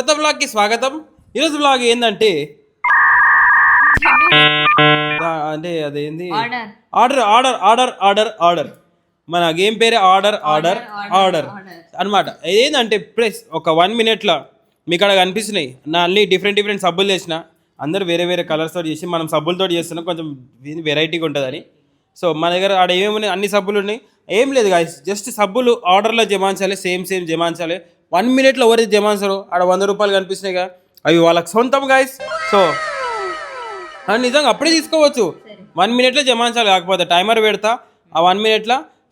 కొత్త బ్లాగ్కి స్వాగతం. ఈరోజు బ్లాగ్ ఏంటంటే అంటే అదేంది order order order order order మన గేమ్ పేరే ఆర్డర్ ఆర్డర్ ఆర్డర్ అనమాట. ఏంటంటే ప్లస్ ఒక 1 minute మీకు అక్కడ కనిపిస్తున్నాయి నా అన్ని డిఫరెంట్ సబ్బులు చేసిన. అందరూ వేరే వేరే కలర్స్తో చేసి మనం సబ్బులతో చేస్తున్నాం, కొంచెం వెరైటీగా ఉంటుందని. సో మన దగ్గర ఆడ ఏమున్నాయి, అన్ని సబ్బులు ఉన్నాయి. ఏం లేదు గాయస్, జస్ట్ సబ్బులు ఆర్డర్లో జమాయించాలి, సేమ్ జమాయించాలి. 1 minute ఎవరైతే జమాయించారో ఆడ 100 రూపాయలు కనిపిస్తున్నాయిగా, అవి వాళ్ళకి సొంతం గాయస్. సో నిజంగా అప్పుడే తీసుకోవచ్చు. 1 minute జమాయించాలి. కాకపోతే టైమర్ పెడతా, ఆ 1 minute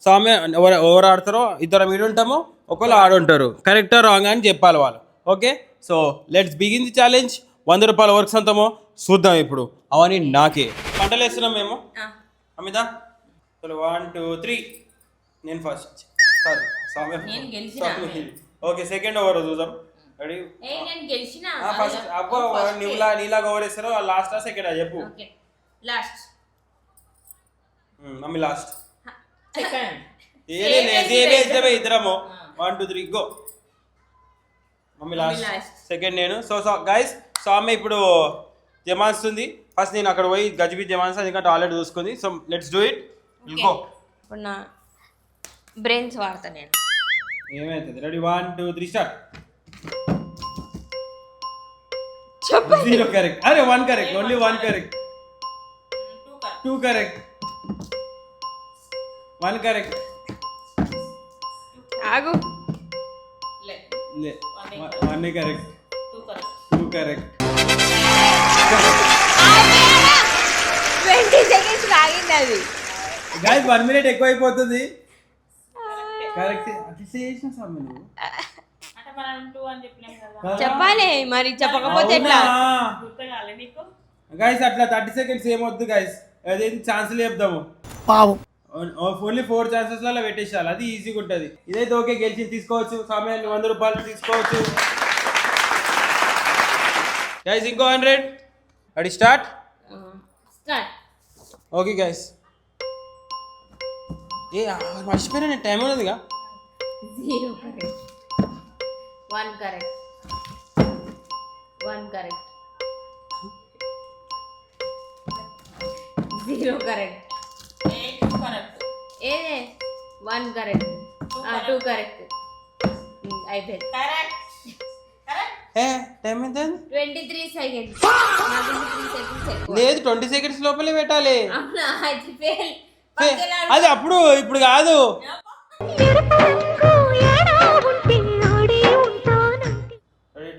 సామె ఎవరు ఆడతారో ఇద్దరు మీరు ఉంటామో, ఒకళ్ళు ఆడుంటారు. కరెక్టా రాంగ్ అని చెప్పాలి వాళ్ళు. Okay, so let's begin the challenge. 100 రూపాయల వర్క్ సొంతమో చూద్దాం ఇప్పుడు. అవన్నీ నాకే పంటలు వేస్తున్నాం మేము. అమిత 1 2 3 నేను ఫస్ట్. ఓకే, సెకండ్ ఓవర్ చూద్దాం. రెడీ? ఫస్ట్ అబ్బో నీలాగా ఓవర్ వేస్తారో లాస్ట్ సెకండ్ చెప్పు. Mummy last. ఇద్దరము 1 2 3 గో. మమ్మీ లాస్ట్, సెకండ్ నేను. సో గైస్, స్వామి ఇప్పుడు జమాస్తుంది. ఫస్ట్ నేను అక్కడ పోయి గజిబి జమాన్స్తా, ఎందుకంటే ఆల్రెడీ చూసుకుంది. So let's do it. Go. ఇప్పుడు నా బ్రెయిన్స్ వాడతా నేను. ఏమైతుంది? రెడీ? 1 2 3 స్టార్ట్. చెప్పు. 0 కరెక్ట్. అరే 1 correct, only 1 correct. 2 correct. 1 correct. ఆగు. 1 కరెక్ట్. 2 కరెక్ట్. 20 seconds ఆగింది అది. గైస్ 1 minute ఎక్కువ అయిపోతుంది. కరెక్ట్. అది చేసిన సమయం నువ్వు అంటే మనం 2 అని చెప్పలేం కదా. చెప్పాలి మరి, చెప్పకపోతే ఎట్లా? గుర్తుగాలే నీకు గైస్ అట్లా 30 seconds ఏమొద్దు గైస్. అదేంటి ఛాన్స్లు చెప్దాము. ఓన్లీ 4 ఛాన్సెస్లలో పెట్టేసాలి, అది ఈజీగా ఉంటుంది. ఇదైతే ఓకే, గెలిచి తీసుకోవచ్చు. సమయాన్ని 100 రూపాయలు తీసుకోవచ్చు. గైస్ ఇంకో 100. రెడీ? స్టార్ట్. Okay guys. మర్చిపోయినా నేను, టైం ఉన్నదిగా. 0 correct. 1 correct. 1 correct. 0 correct. 2 correct. ఏదే 1 కరెక్ట్. 2 కరెక్ట్. అయిపోయింది. కరెక్ట్. టైం ఎంత? 23 seconds. 23 seconds ఎక్కువ. లేదు, 20 seconds లోపలే పెట్టాలి. అవునా? అది ఫెయిల్. అది అప్పుడు, ఇప్పుడు కాదు.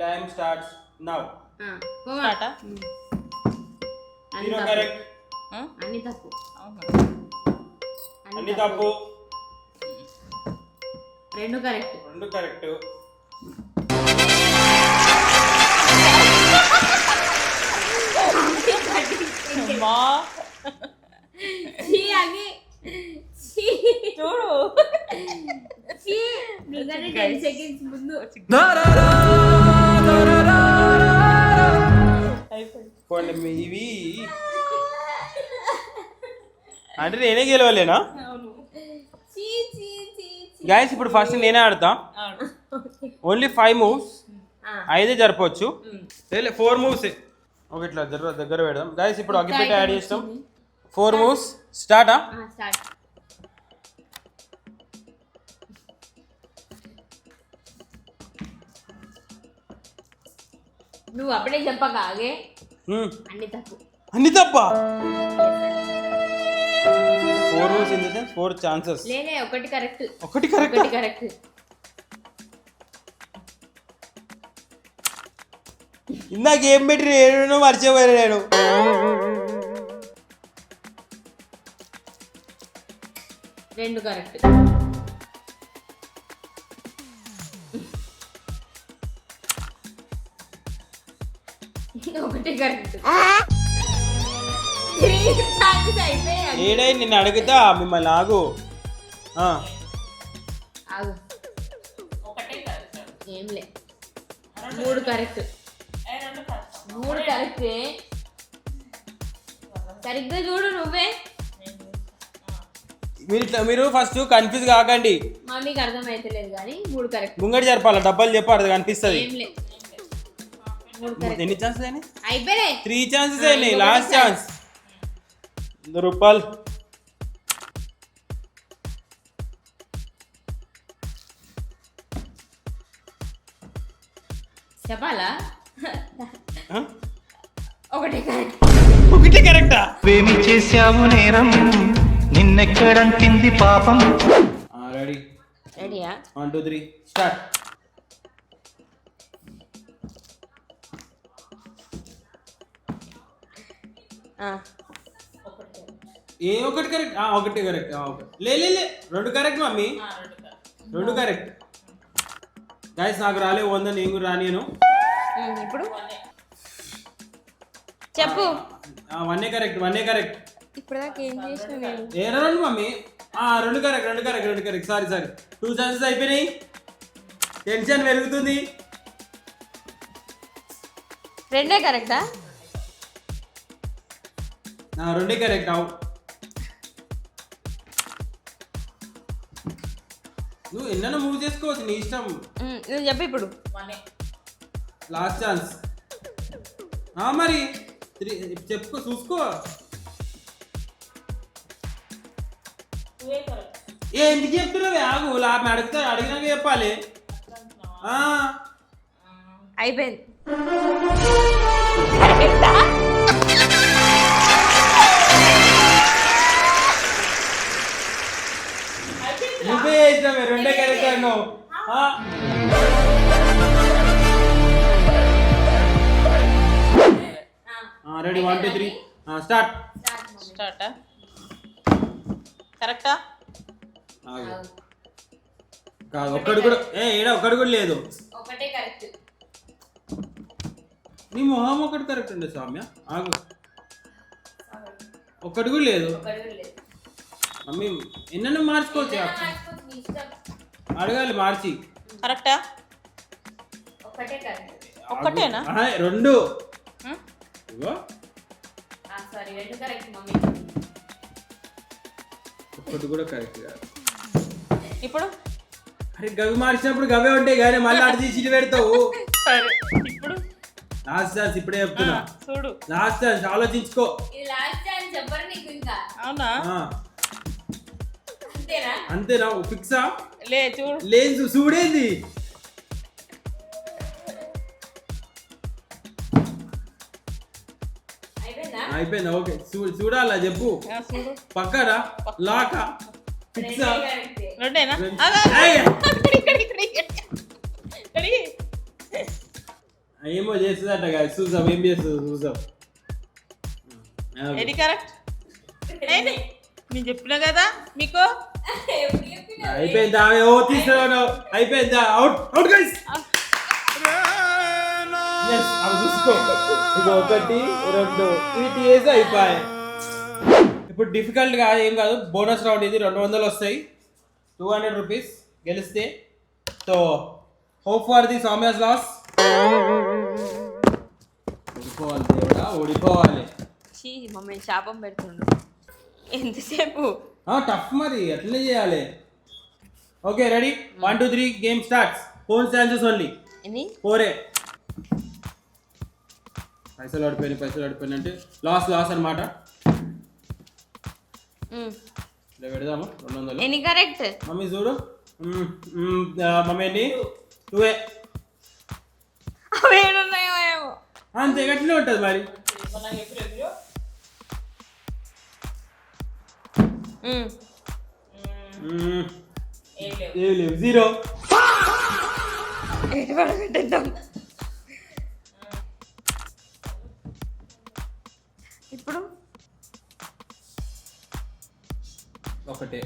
Time starts now. స్టార్టా? 0 కరెక్ట్. అన్ని తప్పు. అన్ని తప్పు. 2 కరెక్ట్. 2 కరెక్ట్. మా చూడు. 10 seconds ముందు. ఇవి అంటే నేనే గెలవలేనా? గైస్ ఇప్పుడు ఫస్ట్ నేనే ఆడతా. Only 5 moves. 5 జరపవచ్చు. 4 moves. ఓకే, ఇట్లా దగ్గర పెడదాం. గైస్ ఇప్పుడు అగ్గిపెట్టి యాడ్ చేస్తాం. 4 moves. స్టార్టా? స్టార్ట్. నువ్వు అప్పుడే చెప్పక ఆగే. అన్ని తప్పు. అన్ని తప్ప. 4 moves in the sense 4 chances. లేలే, ఒకటి కరెక్ట్. ఒకటి కరెక్ట్. ఒకటి కరెక్ట్. ఇందాక ఏం పెట్టి నేను మర్చిపోయాను నేను. రెండు కరెక్ట్. ఒకటి కరెక్ట్. ఏడై నిన్ను అడుగుతా మిమ్మల్ని. ఆగు. ఆగు. ఒకటే కరెక్ట్. ఏంలే, 3 కరెక్ట్. 3 కరెక్ట్. సరిగ్గా చూడు నువ్వే. మీరు ఫస్ట్ కన్ఫ్యూజ్ కాకండి. మమ్మీకి అర్థమైతలేదు కానీ 3 కరెక్ట్. ముంగడి జరపాలి, డబ్బాలు చెప్పాలి, కనిపిస్తుంది. ఎన్ని ఛాన్సెస్ అయినాయి? అయిపోయినాయి 3 ఛాన్సెస్ అయినాయి. Last chance. 100 రూపాయలు. చెప్పాలా ఆ? ఒకటి కరెక్ట్ ఒకటి కరెక్టా? ఏమి చేశావు నేరం నిన్నెక్కడంటింది పాపం రెడీ. రెడీయా 1 2 3 స్టార్ట్. ఏ ఒకటి కరెక్ట్? ఒకటి కరెక్ట్. లే లే లే 2 కరెక్ట్ మమ్మీ. 2 కరెక్ట్. గైస్ నాకు రాలే 100, నేను కూడా రానియను. ఇప్పుడు చెప్పు 1 కరెక్ట్. 1 కరెక్ట్. ఇప్పుడు దాకా ఏం చేసిన నేను ఏరా 2 mummy. 2 correct. 2 correct. Sorry 2 chances అయిపోయినాయి. టెన్షన్ పెరుగుతుంది. 2 కరెక్టా? 2 కరెక్ట్. నువ్వు ఎన్నైనా మూవ్ చేసుకోవచ్చు, నీ ఇష్టం. నువ్వు చెప్పు ఇప్పుడు. Last chance. మరి చెప్పుకో, చూసుకో. ఎందుకు చెప్తున్నావు? ఆగు, అడిగినాక చెప్పాలి. అయిపోయింది. నువ్వే చేసినావే 2 కరెక్ట్ అన్నావు. Ready 1 2 3 start. స్టార్టా? కరెక్టా? కాదు, ఒక్కడు కూడా ఒక్కడు కూడా లేదు. ఒకటే కరెక్ట్. నీ మొహం ఒకటి కరెక్ట్ ఉండే సౌమ్య. ఆగు, ఒక్కడు కూడా లేదు. మమ్మీ ఎన్నైనా మార్చుకోవచ్చు. అడగాలి మార్చి. కరెక్టా? ఒకటే కరెక్ట్. ఒక్కటేనా? 2. ఇగో సారీ 2 కరెక్ట్ మమ్మీ. ఒక్కటి కూడా కరెక్ట్ కాదు. ఇప్పుడు అరే గవి మార్చినప్పుడు గవే ఉంటాయి కానీ మళ్ళీ అటు తీసి ఇటు పెడతావు. సరే ఇప్పుడు లాస్ట్ ఛాన్స్ ఇప్పుడే చెప్తున్నా. చూడు, లాస్ట్ ఛాన్స్, ఆలోచించుకో. ఇది లాస్ట్ ఛాన్స్ చెప్పరు నీకు ఇంకా. అవునా? అంతేనా? అంతేనా? ఫిక్సా? లే చూడు. లేదు చూడేది. అయిపోయిందా? ఓకే, చూడాలా చెప్పు. చూడు పక్కరా లాకా ఫిక్సా? 2ఏనా? ఏమో చేస్తుందట కదా, చూసాం. ఏం చేస్తుంది చూసాం. ఏది కరెక్ట్? నేను చెప్పినా కదా మీకు. అయిపోయిందా? తీసుకురావు. అయిపోయిందా? Out out guys. అవి చూసుకో. ఇక 1 2 ఇది వేసి అయిపోయాయి. ఇప్పుడు డిఫికల్ట్ గా ఏం కాదు, బోనస్ రౌండ్ ఇది. 200 వస్తాయి, 200 రూపీస్ గెలిస్తే. So hope for the Soumya's loss. ఓడిపోవాలి దేవుడా, ఓడిపోవాలి. మమ్మీ శాపం పెడుతుండు ఎంతసేపు. టఫ్ మరి, అట్లనే చేయాలి. Okay ready 1 2 3 game starts. 4 chances only. 4 పైసలు పడిపోయినాయి అంటే లాస్ అనమాట. పెడదాము 200. ఎన్ని కరెక్ట్ మమ్మీ చూడు. మమ్మీ ఎన్ని? 2 అవేనున్నాయో ఏమో. అంతే గట్లనే ఉంటుంది మరి. ఏం లేవు, 0. ఇప్పుడు ఒకటే.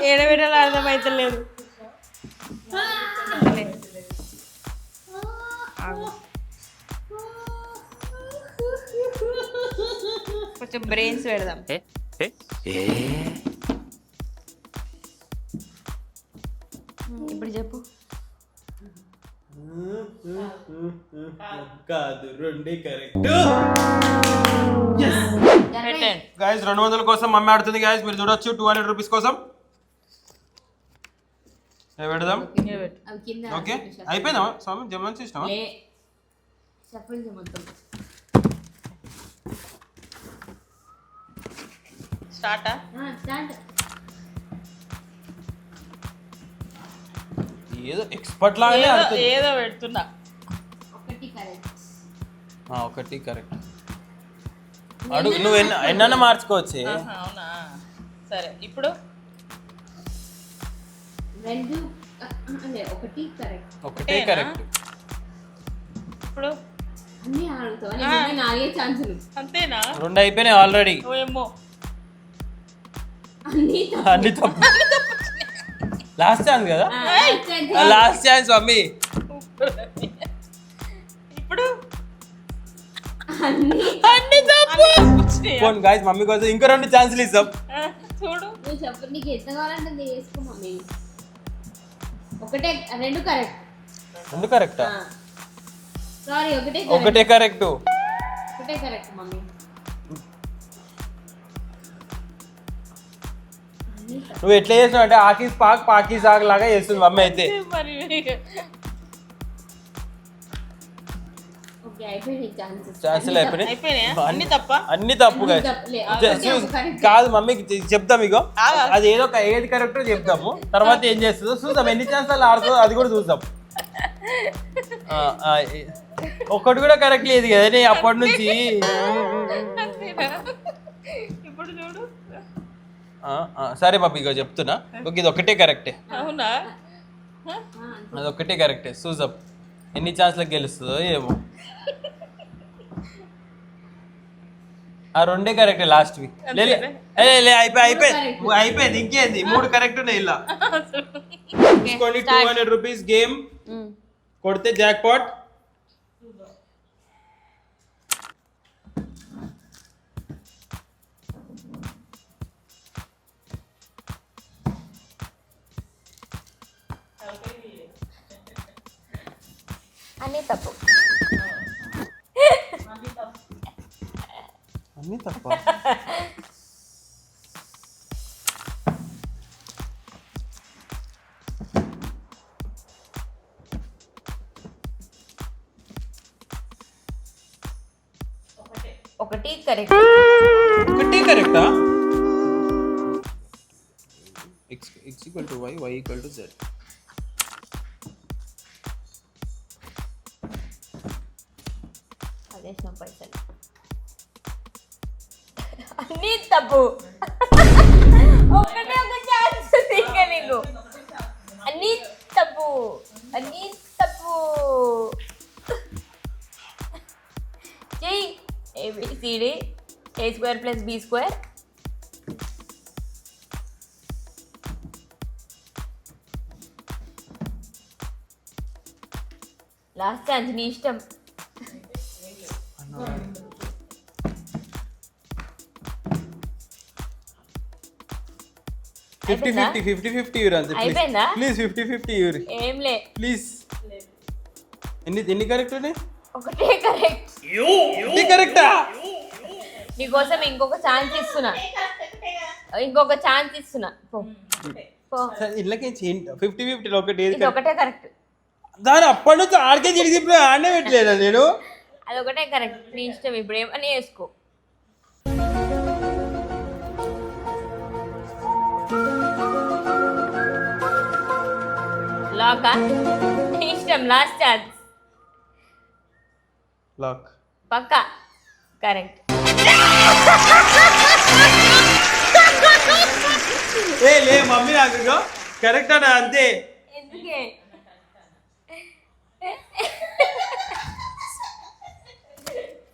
ఏడబెట్టాలో అర్థమైతలేదు. కొంచెం బ్రెయిన్స్ పెడదాం. ఇప్పుడు చెప్పు. కాదు, 2 కరెక్ట్. పెట్టండి. గైస్ 200 కోసం మమ్మీ ఆడుతుంది గైస్, మీరు చూడొచ్చు 200 రూపీస్ కోసం. పెడదాం. అవి కింద ఓకే అయిపోయిందా స్వామి జమన్ చేసినావా? చెప్పండి మొత్తం స్టార్ట్ ఏదో ఎక్స్పర్ట్ లాగానే ఆడుతుంది. ఏదో పెడుతున్నా. ఒకటి కరెక్ట్. అడుగు నువ్వు ఎన్నైనా మార్చుకోవచ్చు. అవునా సరే ఇప్పుడు రెండు ఒకటి కరెక్ట్. ఇప్పుడు అన్ని ఆడుతావా? నాలుగే ఛాన్సులు అంతేనా? 2 అయిపోయినాయి ఆల్రెడీ. ఏమో అన్ని తప్పు. లాస్ట్ ఛాన్స్ కదా, లాస్ట్ ఛాన్స్ మమ్మీ. ఇప్పుడు అన్ని ఫోన్ గాయ్స్ మమ్మీ కోసం ఇంకో 2 ఛాన్సులు ఇస్తాం. చూడు నువ్వు చెప్పు, నీకు ఎంత కావాలంటే వేసుకో మమ్మీ. రెండు కరెక్ట్. 2 కరెక్టా? సారీ ఒకటే కరెక్ట్ మమ్మీ. నువ్వు ఎట్లా చేస్తున్నావు అంటే ఆకీస్ పాక్ పాకీస్ ఆక్ లాగా చేస్తుంది మమ్మీ అయితే. మరి ఛాన్సులు అయిపోయినాయి. అన్ని తప్పు guys. కాదు మమ్మీకి చెప్తాం ఇగో, అది ఏది కరెక్టో చెప్తాము, తర్వాత ఏం చేస్తుందో చూద్దాం. ఎన్ని ఛాన్సులు ఆడుతుందో అది కూడా చూద్దాం. ఒక్కటి కూడా కరెక్ట్ లేదు కదా అప్పటి నుంచి. ఇప్పుడు చూడు. సరే మమ్మీ ఇగో చెప్తున్నా, ఇది ఒకటే కరెక్టే. అవునా? అది ఒకటే కరెక్టే. చూద్దాం ఎన్ని ఛాన్స్లకు గెలుస్తుందో ఏమో. ఆ 2 కరెక్టే లాస్ట్ వీక్. అయిపోయింది ఇంకేంది, 3 కరెక్ట్ ఉన్నాయి ఇలా. తీసుకోండి 200 రూపీస్ గేమ్ కొడితే జాక్ పాట్. అన్ని తప్పు. అన్ని తప్ప. ఒకటి కరెక్ట్. ఒకటి కరెక్టా? x equal to y, y equal to z. అదేసిన పైసలు అన్ని తప్పు. ఒకటే ఒక ఛాన్స్ ఇంకా నీకు. అన్ని తప్పు. చెయ్యి. ABCD A² + B². Last chance, నీ ఇష్టం. 50-50 ఇవ్వరు అంతే ప్లీజ్. 50-50 ఇవ్వరు ఏంలే ప్లీజ్. ఎన్ని కరెక్ట్ ఉన్నాయి? ఒకటే కరెక్ట్. కరెక్టా? నీకోసం ఇంకొక ఛాన్స్ ఇస్తున్నా. ఇళ్ళకి 50-50 ఒకటి ఒకటే కరెక్ట్. దాని అప్పటి నుంచి ఆడికే జరిగి ఇప్పుడు ఆడనే పెట్టలేదా నేను? అదొకటే కరెక్ట్, నీ ఇష్టం. ఇప్పుడు ఏమని వేసుకో. లాకా? నీ ఇష్టం. Last chance. లాక్. పక్కా కరెక్ట్. లే మమ్మీ నాకు కరెక్ట్ అన్నా అంతే. ఎందుకే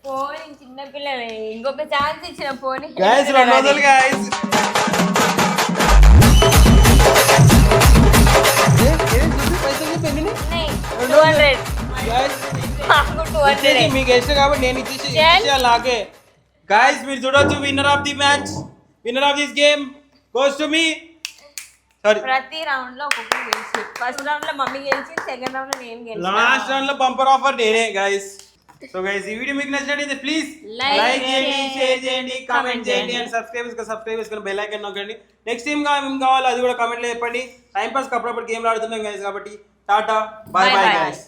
పోనీ, చిన్నపిల్లలు. ఇంకొక ఛాన్స్ ఇచ్చిన పోనీ. Guys 200 guys. మీకు ఇష్టం కాబట్టి నేను ఇచ్చేసి నాకే. గైస్ మీరు చూడొచ్చు, winner of the match, winner of this game goes to me. Sorry, ప్రతి రౌండ్ లో ఒక్కొక్కరు గెలిచి, ఫస్ట్ రౌండ్ లో మమ్మీ గెలిచి, సెకండ్ రౌండ్ లో నేను గెలిచి, లాస్ట్ రౌండ్ లో బంపర్ ఆఫర్ నేనే. గైస్ సో గైస్ ఈ వీడియో మీకు నచ్చినట్లయితే ప్లీజ్ లైక్ చేయండి, షేర్ షేర్ చేయండి, కామెంట్ చేయండి అండ్ సబ్స్క్రైబ్ చేసుకొని బెల్ ఐకాన్ నొక్కండి. నెక్స్ట్ ఏం కావాలో అది కూడా కామెంట్లో చెప్పండి. టైం పాస్ అప్పుడప్పుడు గేమ్లు ఆడుతున్నాం గైస్ కాబట్టి టాటా బై బై గైస్.